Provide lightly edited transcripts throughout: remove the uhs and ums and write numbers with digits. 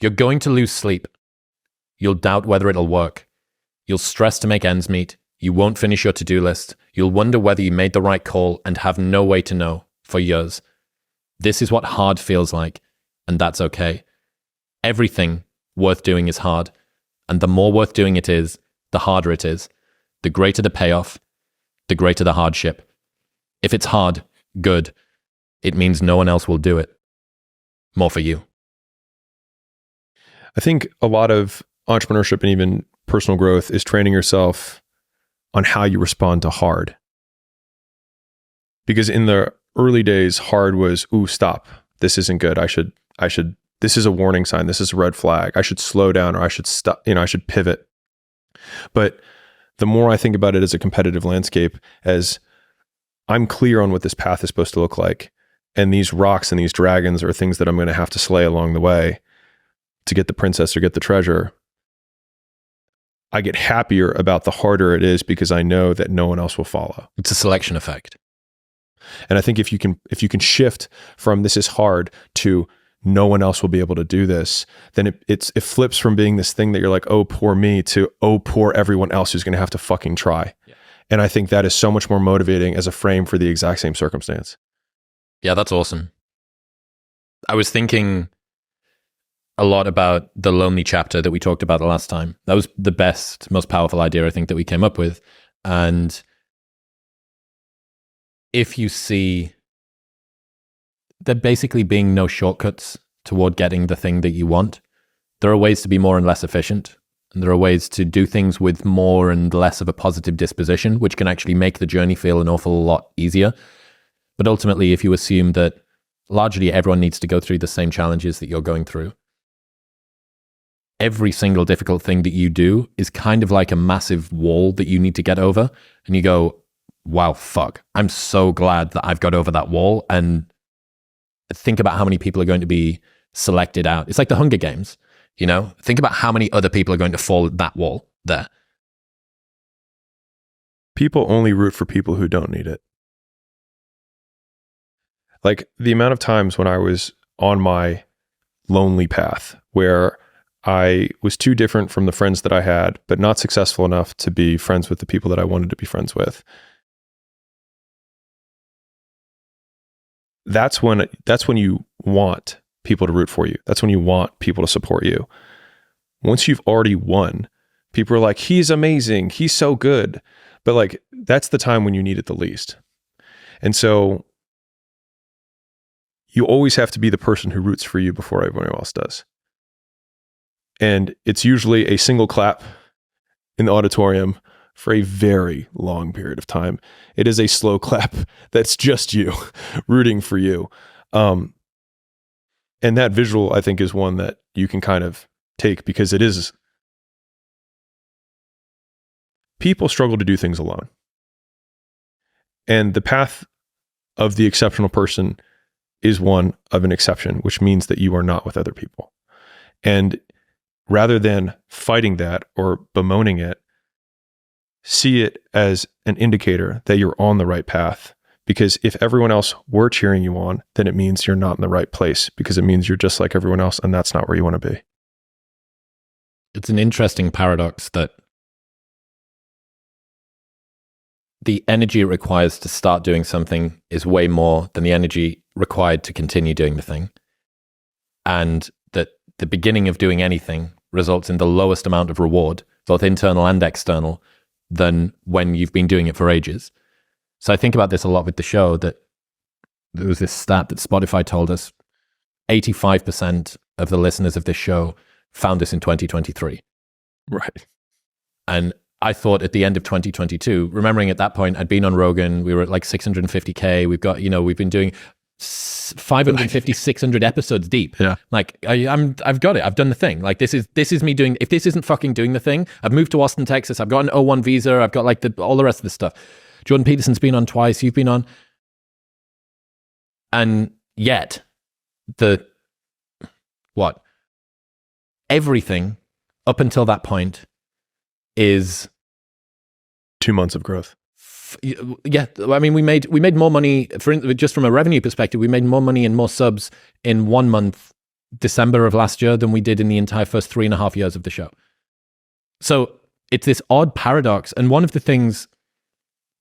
You're going to lose sleep. You'll doubt whether it'll work. You'll stress to make ends meet. You won't finish your to-do list. You'll wonder whether you made the right call and have no way to know for years. This is what hard feels like, and that's okay. Everything worth doing is hard, and the more worth doing it is, the harder it is. The greater the payoff, the greater the hardship. If it's hard, good. It means no one else will do it. More for you. I think a lot of entrepreneurship and even personal growth is training yourself on how you respond to hard. Because in the early days, hard was, ooh, stop. This isn't good. I should, this is a warning sign. This is a red flag. I should slow down, or I should stop, I should pivot. But the more I think about it as a competitive landscape, as I'm clear on what this path is supposed to look like, and these rocks and these dragons are things that I'm going to have to slay along the way to get the princess or get the treasure, I get happier about the harder it is because I know that no one else will follow. It's a selection effect. And I think if you can shift from this is hard to no one else will be able to do this, then it flips from being this thing that you're like, oh, poor me, to, oh, poor everyone else who's going to have to fucking try. Yeah. And I think that is so much more motivating as a frame for the exact same circumstance. Yeah, that's awesome. I was thinking a lot about the lonely chapter that we talked about the last time. That was the best, most powerful idea I think that we came up with. And if you see there basically being no shortcuts toward getting the thing that you want, there are ways to be more and less efficient. And there are ways to do things with more and less of a positive disposition, which can actually make the journey feel an awful lot easier. But ultimately, if you assume that largely everyone needs to go through the same challenges that you're going through, every single difficult thing that you do is kind of like a massive wall that you need to get over. And you go, wow, fuck, I'm so glad that I've got over that wall. And think about how many people are going to be selected out. It's like the Hunger Games, you know? Think about how many other people are going to fall at that wall there. People only root for people who don't need it. Like the amount of times when I was on my lonely path where I was too different from the friends that I had, but not successful enough to be friends with the people that I wanted to be friends with. That's when you want people to root for you. That's when you want people to support you. Once you've already won, people are like, he's amazing, he's so good. But like, that's the time when you need it the least. And so you always have to be the person who roots for you before everyone else does. And it's usually a single clap in the auditorium for a very long period of time. It is a slow clap that's just you rooting for you. And that visual, I think, is one that you can kind of take because it is. People struggle to do things alone. And the path of the exceptional person is one of an exception, which means that you are not with other people. And rather than fighting that or bemoaning it, see it as an indicator that you're on the right path. Because if everyone else were cheering you on, then it means you're not in the right place, because it means you're just like everyone else, and that's not where you want to be. It's an interesting paradox that the energy it requires to start doing something is way more than the energy required to continue doing the thing. And that the beginning of doing anything results in the lowest amount of reward, both internal and external, than when you've been doing it for ages. So I think about this a lot with the show, that there was this stat that Spotify told us 85% of the listeners of this show found us in 2023. Right. And I thought at the end of 2022, remembering at that point, I'd been on Rogan, we were at like 650K. We've got, we've been doing 550, 600 episodes deep. Yeah. Like I've got it. I've done the thing. Like this is me doing, if this isn't fucking doing the thing, I've moved to Austin, Texas. I've got an O1 visa. I've got like all the rest of this stuff. Jordan Peterson's been on twice. You've been on. And yet everything up until that point is 2 months of growth. Yeah, I mean, we made more money just from a revenue perspective. We made more money and more subs in 1 month December of last year than we did in the entire first 3.5 years of the show. So it's this odd paradox. And one of the things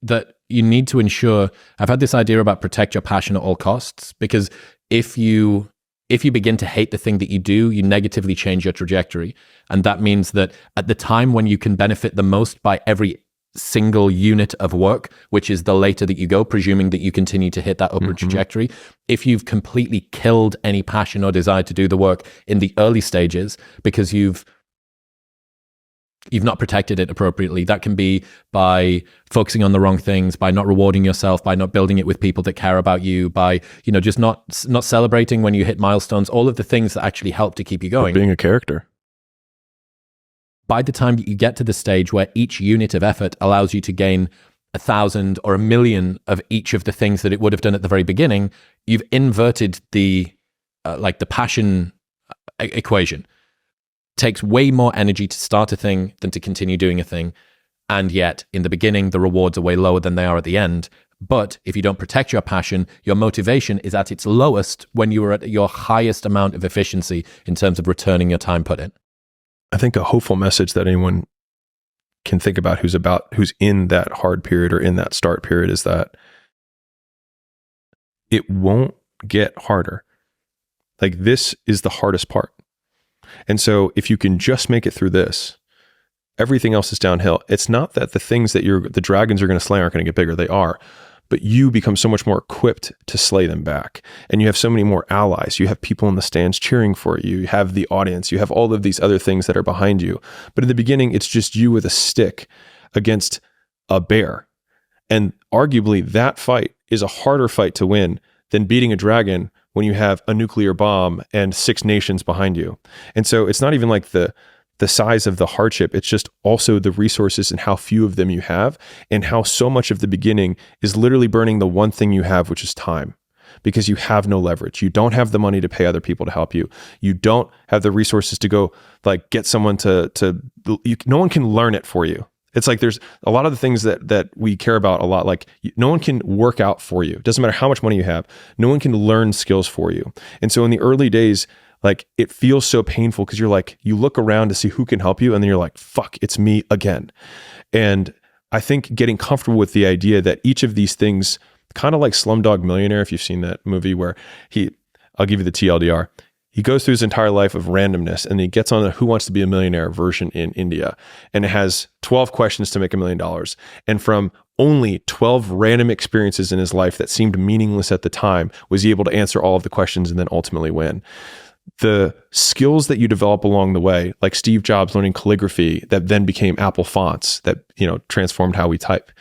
that you need to ensure, I've had this idea about protect your passion at all costs, because if you begin to hate the thing that you do, you negatively change your trajectory. And that means that at the time when you can benefit the most by every single unit of work, which is the later that you go, presuming that you continue to hit that upward trajectory, if you've completely killed any passion or desire to do the work in the early stages because you've not protected it appropriately, that can be by focusing on the wrong things, by not rewarding yourself, by not building it with people that care about you, by, just not celebrating when you hit milestones, all of the things that actually help to keep you going. Being a character. By the time you get to the stage where each unit of effort allows you to gain 1,000 or 1,000,000 of each of the things that it would have done at the very beginning, you've inverted the passion equation. Takes way more energy to start a thing than to continue doing a thing. And yet, in the beginning, the rewards are way lower than they are at the end. But if you don't protect your passion, your motivation is at its lowest when you are at your highest amount of efficiency in terms of returning your time put in. I think a hopeful message that anyone can think about who's in that hard period or in that start period is that it won't get harder. Like, this is the hardest part. And so if you can just make it through this, everything else is downhill. It's not that the things that the dragons are going to slay aren't going to get bigger. They are. But you become so much more equipped to slay them back. And you have so many more allies. You have people in the stands cheering for you. You have the audience. You have all of these other things that are behind you. But in the beginning, it's just you with a stick against a bear. And arguably, that fight is a harder fight to win than beating a dragon when you have a nuclear bomb and 6 nations behind you. And so it's not even like the size of the hardship. It's just also the resources and how few of them you have, and how so much of the beginning is literally burning the one thing you have, which is time, because you have no leverage. You don't have the money to pay other people to help you. You don't have the resources to go get someone no one can learn it for you. It's like there's a lot of the things that we care about a lot. Like, no one can work out for you. It doesn't matter how much money you have. No one can learn skills for you. And so in the early days, it feels so painful because you look around to see who can help you, and then you're like, fuck, it's me again. And I think getting comfortable with the idea that each of these things, kind of like Slumdog Millionaire, if you've seen that movie where I'll give you the TLDR. He goes through his entire life of randomness, and he gets on the Who Wants to Be a Millionaire version in India. And it has 12 questions to make $1 million. And from only 12 random experiences in his life that seemed meaningless at the time, was he able to answer all of the questions and then ultimately win. The skills that you develop along the way, like Steve Jobs learning calligraphy that then became Apple fonts that, transformed how we type.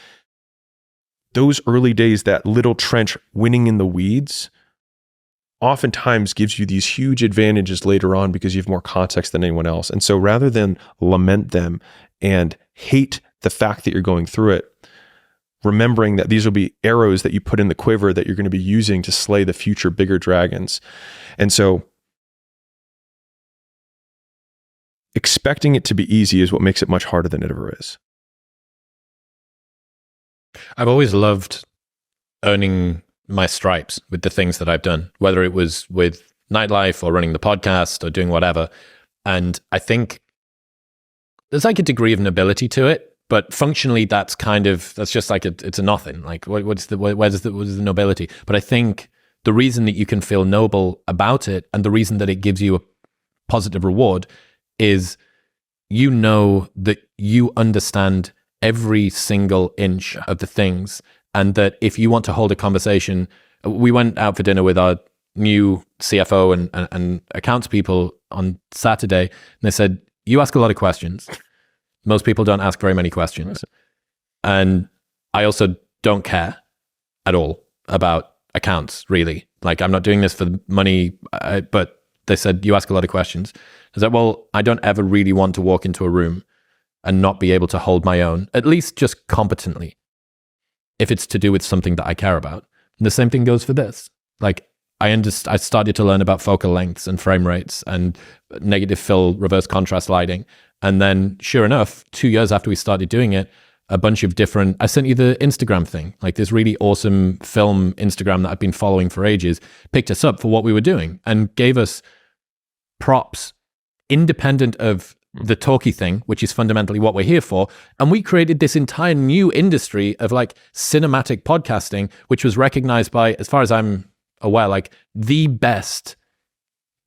Those early days, that little trench winning in the weeds, oftentimes gives you these huge advantages later on because you have more context than anyone else. And so rather than lament them and hate the fact that you're going through it, remembering that these will be arrows that you put in the quiver that you're going to be using to slay the future bigger dragons. And so expecting it to be easy is what makes it much harder than it ever is. I've always loved earning my stripes with the things that I've done, whether it was with nightlife or running the podcast or doing whatever. And I think there's a degree of nobility to it, but functionally that's just it's a nothing. Where's the nobility? But I think the reason that you can feel noble about it, and the reason that it gives you a positive reward, is that you understand every single inch of the things. And that if you want to hold a conversation, we went out for dinner with our new CFO and accounts people on Saturday, and they said, you ask a lot of questions. Most people don't ask very many questions. And I also don't care at all about accounts, really. I'm not doing this for money, but they said, you ask a lot of questions. I said, well, I don't ever really want to walk into a room and not be able to hold my own, at least just competently, if it's to do with something that I care about. And the same thing goes for this. I started to learn about focal lengths and frame rates and negative fill, reverse contrast lighting. And then sure enough, 2 years after we started doing it, a bunch of different, I sent you the Instagram thing, this really awesome film Instagram that I've been following for ages, picked us up for what we were doing and gave us props independent of the talky thing, which is fundamentally what we're here for. And we created this entire new industry of like cinematic podcasting, which was recognized by, as far as I'm aware, like the best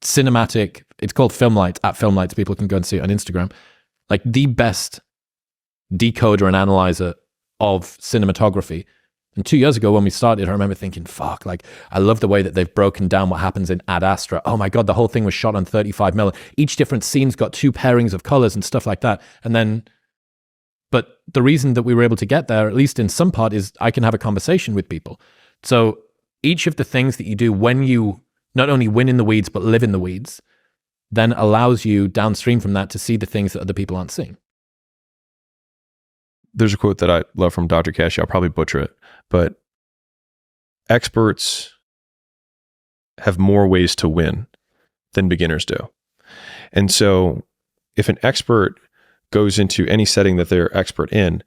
cinematic, it's called Filmlight, at Filmlight, people can go and see it on Instagram, like the best decoder and analyzer of cinematography. And 2 years ago when we started, I remember thinking, fuck, like, I love the way that they've broken down what happens in Ad Astra. Oh my God, the whole thing was shot on 35mm. Each different scene's got 2 pairings of colors and stuff like that. And then, but the reason that we were able to get there, at least in some part, is I can have a conversation with people. So each of the things that you do when you not only win in the weeds, but live in the weeds, then allows you downstream from that to see the things that other people aren't seeing. There's a quote that I love from Dr. Kashi. I'll probably butcher it, but experts have more ways to win than beginners do. And so if an expert goes into any setting that they're expert in,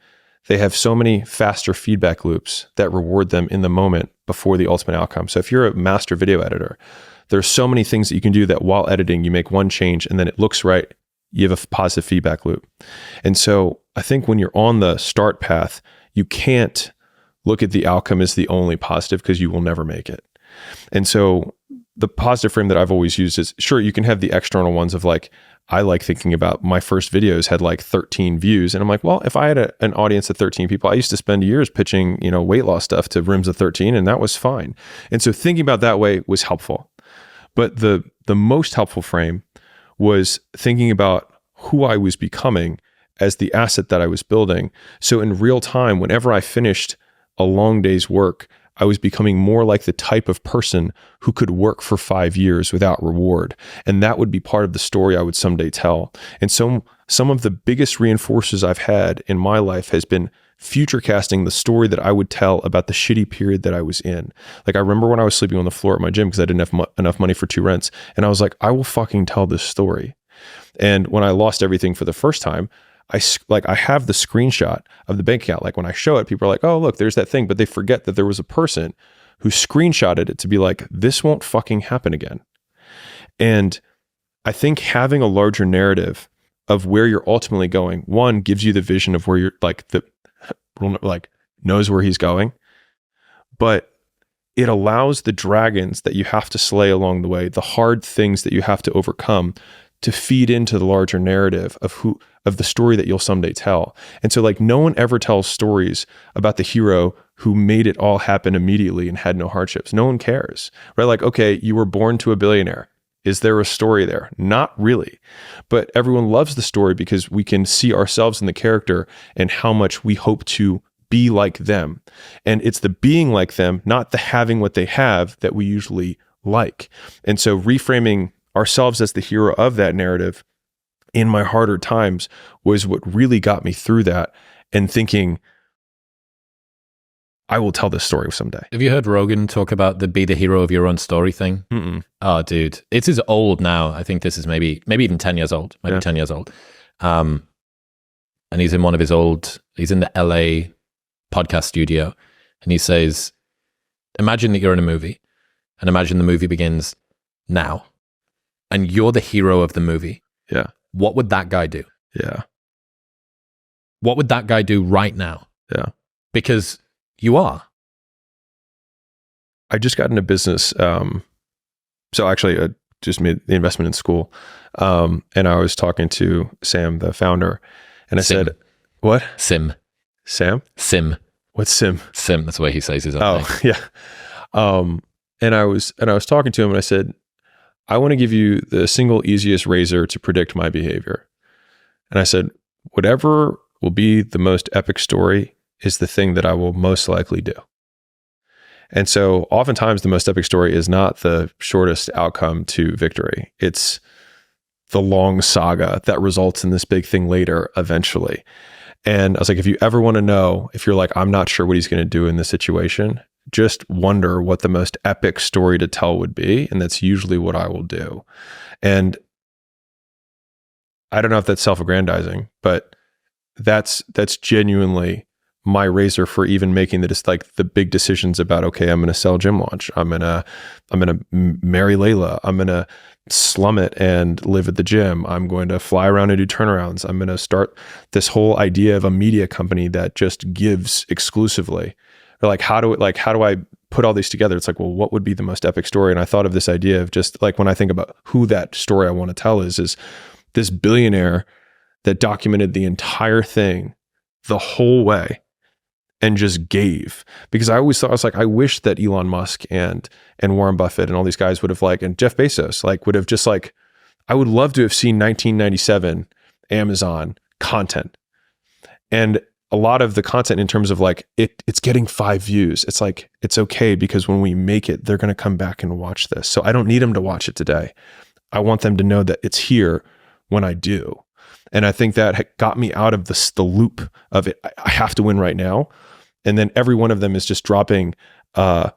they have so many faster feedback loops that reward them in the moment before the ultimate outcome. So if you're a master video editor, there's so many things that you can do that while editing, you make one change and then it looks right. You have a positive feedback loop. And so I think when you're on the start path, you can't look at the outcome as the only positive because you will never make it. And so the positive frame that I've always used is, sure, you can have the external ones of like, I like thinking about my first videos had like 13 views. And I'm like, well, if I had an audience of 13 people, I used to spend years pitching, weight loss stuff to rooms of 13 and that was fine. And so thinking about that way was helpful. But the most helpful frame was thinking about who I was becoming as the asset that I was building. So in real time, whenever I finished a long day's work, I was becoming more like the type of person who could work for 5 years without reward. And that would be part of the story I would someday tell. And so some of the biggest reinforcers I've had in my life has been future casting the story that I would tell about the shitty period that I was in. Like I remember when I was sleeping on the floor at my gym because I didn't have enough money for 2 rents. And I was like, I will fucking tell this story. And when I lost everything for the first time, I have the screenshot of the bank account. Like when I show it, people are like, oh, look, there's that thing. But they forget that there was a person who screenshotted it to be like, this won't fucking happen again. And I think having a larger narrative of where you're ultimately going, one, gives you the vision of where you're knows where he's going. But it allows the dragons that you have to slay along the way, the hard things that you have to overcome, to feed into the larger narrative of the story that you'll someday tell. And so like no one ever tells stories about the hero who made it all happen immediately and had no hardships. No one cares, right? Like, okay, you were born to a billionaire. Is there a story there? Not really. But everyone loves the story because we can see ourselves in the character and how much we hope to be like them. And it's the being like them, not the having what they have, that we usually like. And so reframing ourselves as the hero of that narrative in my harder times was what really got me through that, and thinking, I will tell this story someday. Have you heard Rogan talk about the be the hero of your own story thing? Mm-mm. Oh, dude. It is old now. I think this is maybe even 10 years old. Maybe 10 years old. And he's in he's in the LA podcast studio. And he says, imagine that you're in a movie, and imagine the movie begins now. And you're the hero of the movie. Yeah. What would that guy do? Yeah. What would that guy do right now? Yeah. Because you are. I just got into business. So actually I just made the investment in Skool. And I was talking to Sam, the founder, and I said, what? Sam. What's Sim? Sim. That's the way he says his own name. Yeah. And I was talking to him and I said, I want to give you the single easiest razor to predict my behavior. And I said, whatever will be the most epic story is the thing that I will most likely do. And so oftentimes the most epic story is not the shortest outcome to victory. It's the long saga that results in this big thing later eventually. And I was like, if you ever want to know, if you're like, I'm not sure what he's going to do in this situation, just wonder what the most epic story to tell would be. And that's usually what I will do. And I don't know if that's self-aggrandizing, but that's genuinely my razor for even making the big decisions about, okay, I'm going to sell Gym Launch. I'm going to marry Layla. I'm going to slum it and live at the gym. I'm going to fly around and do turnarounds. I'm going to start this whole idea of a media company that just gives exclusively. Or like, how do I put all these together? It's like, well, what would be the most epic story? And I thought of this idea of just like, when I think about who that story I want to tell is this billionaire that documented the entire thing the whole way and just gave. Because I always thought, I was like, I wish that Elon Musk and Warren Buffett and all these guys would have and Jeff Bezos would have just I would love to have seen 1997 Amazon content. And a lot of the content in terms of it's getting 5 views. It's like, it's okay, because when we make it, they're going to come back and watch this. So I don't need them to watch it today. I want them to know that it's here when I do. And I think that got me out of the loop of it. I have to win right now. And then every one of them is just dropping a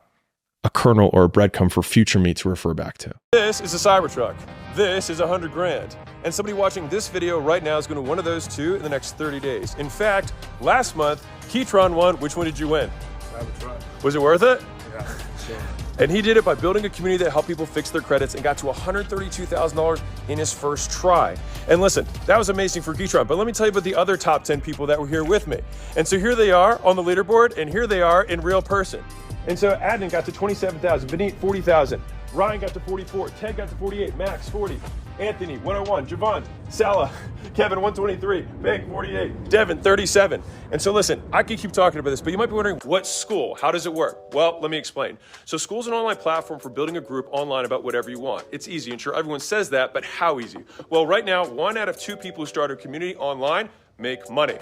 kernel or a breadcrumb for future me to refer back to. This is a Cybertruck. This is $100 grand. And somebody watching this video right now is going to win one of those two in the next 30 days. In fact, last month, Keytron won. Which one did you win? Cybertruck. Was it worth it? Yeah, sure. And he did it by building a community that helped people fix their credits and got to $132,000 in his first try. And listen, that was amazing for Keytron, but let me tell you about the other top 10 people that were here with me. And so here they are on the leaderboard, and here they are in real person. And so Adnan got to 27,000, Vineet 40,000, Ryan got to 44, Ted got to 48, Max 40, Anthony 101, Javon, Salah, Kevin 123, Bank 48, Devin 37. And so listen, I could keep talking about this, but you might be wondering, what's Skool? How does it work? Well, let me explain. So Skool's an online platform for building a group online about whatever you want. It's easy, and sure, everyone says that, but how easy? Well, right now, 1 out of 2 people who start a community online make money.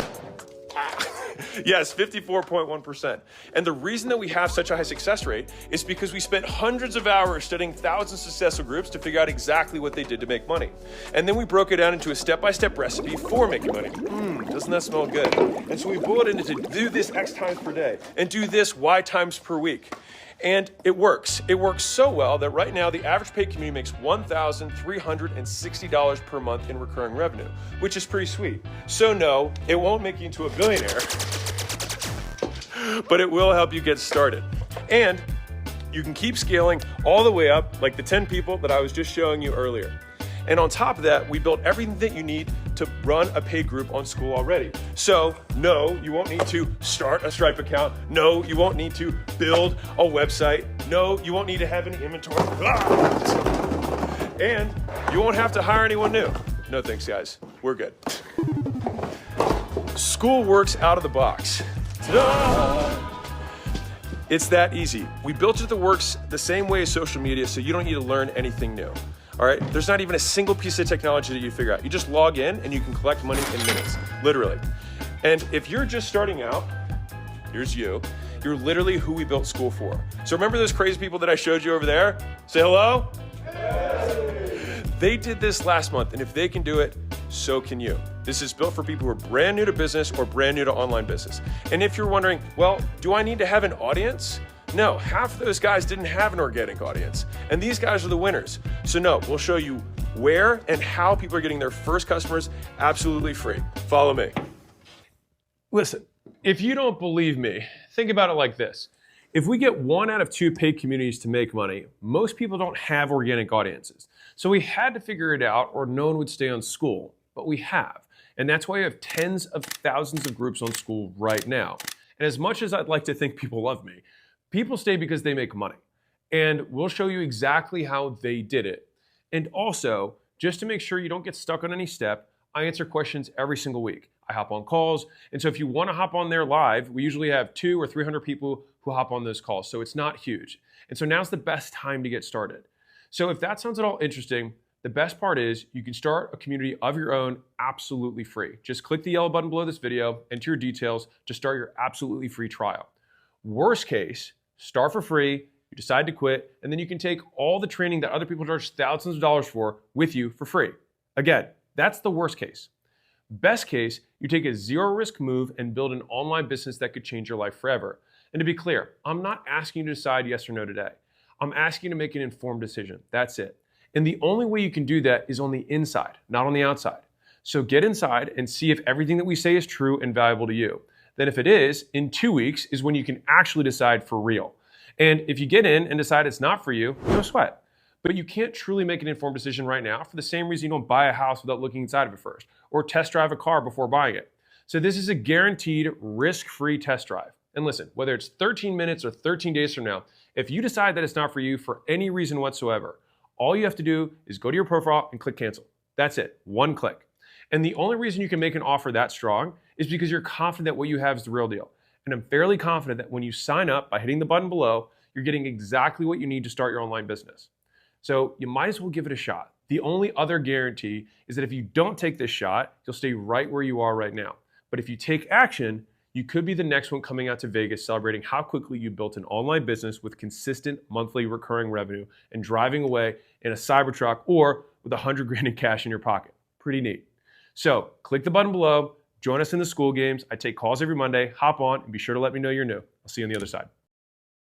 Yes, 54.1%. And the reason that we have such a high success rate is because we spent hundreds of hours studying thousands of successful groups to figure out exactly what they did to make money. And then we broke it down into a step-by-step recipe for making money. Doesn't that smell good? And so we boiled it into do this X times per day and do this Y times per week. And it works. It works so well that right now the average paid community makes $1,360 per month in recurring revenue, which is pretty sweet. So no, it won't make you into a billionaire, but it will help you get started. And you can keep scaling all the way up like the 10 people that I was just showing you earlier. And on top of that, we built everything that you need to run a paid group on Skool already. So no, you won't need to start a Stripe account. No, you won't need to build a website. No, you won't need to have any inventory. And you won't have to hire anyone new. No thanks, guys. We're good. Skool works out of the box. Ta-da! It's that easy. We built it that works the same way as social media, so you don't need to learn anything new. All right, there's not even a single piece of technology that you figure out. You just log in and you can collect money in minutes, literally. And if you're just starting out, here's you. You're literally who we built Skool for. So remember those crazy people that I showed you over there? Say hello. They did this last month, and if they can do it, so can you. This is built for people who are brand new to business or brand new to online business. And if you're wondering, well, do I need to have an audience? No, half of those guys didn't have an organic audience, and these guys are the winners. So no, we'll show you where and how people are getting their first customers absolutely free. Follow me. Listen, if you don't believe me, think about it like this. If we get 1 out of 2 paid communities to make money, most people don't have organic audiences. So we had to figure it out or no one would stay on Skool, but we have. And that's why we have tens of thousands of groups on Skool right now. And as much as I'd like to think people love me, people stay because they make money. And we'll show you exactly how they did it. And also, just to make sure you don't get stuck on any step, I answer questions every single week. I hop on calls. And so if you want to hop on there live, we usually have 200 or 300 people who hop on those calls. So it's not huge. And so now's the best time to get started. So if that sounds at all interesting, the best part is you can start a community of your own absolutely free. Just click the yellow button below this video, enter your details to start your absolutely free trial. Worst case, start for free, you decide to quit, and then you can take all the training that other people charge thousands of dollars for with you for free. Again, that's the worst case. Best case, you take a zero risk move and build an online business that could change your life forever. And to be clear, I'm not asking you to decide yes or no today. I'm asking you to make an informed decision. That's it. And the only way you can do that is on the inside, not on the outside. So get inside and see if everything that we say is true and valuable to you. Then if it is, in 2 weeks is when you can actually decide for real. And if you get in and decide it's not for you, no sweat. But you can't truly make an informed decision right now for the same reason you don't buy a house without looking inside of it first, or test drive a car before buying it. So this is a guaranteed risk-free test drive. And listen, whether it's 13 minutes or 13 days from now, if you decide that it's not for you for any reason whatsoever, all you have to do is go to your profile and click cancel. That's it, one click. And the only reason you can make an offer that strong is because you're confident that what you have is the real deal. And I'm fairly confident that when you sign up by hitting the button below, you're getting exactly what you need to start your online business. So you might as well give it a shot. The only other guarantee is that if you don't take this shot, you'll stay right where you are right now. But if you take action, you could be the next one coming out to Vegas celebrating how quickly you built an online business with consistent monthly recurring revenue and driving away in a Cybertruck or with $100,000 in cash in your pocket. Pretty neat. So click the button below, join us in the Skool Games. I take calls every Monday. Hop on and be sure to let me know you're new. I'll see you on the other side.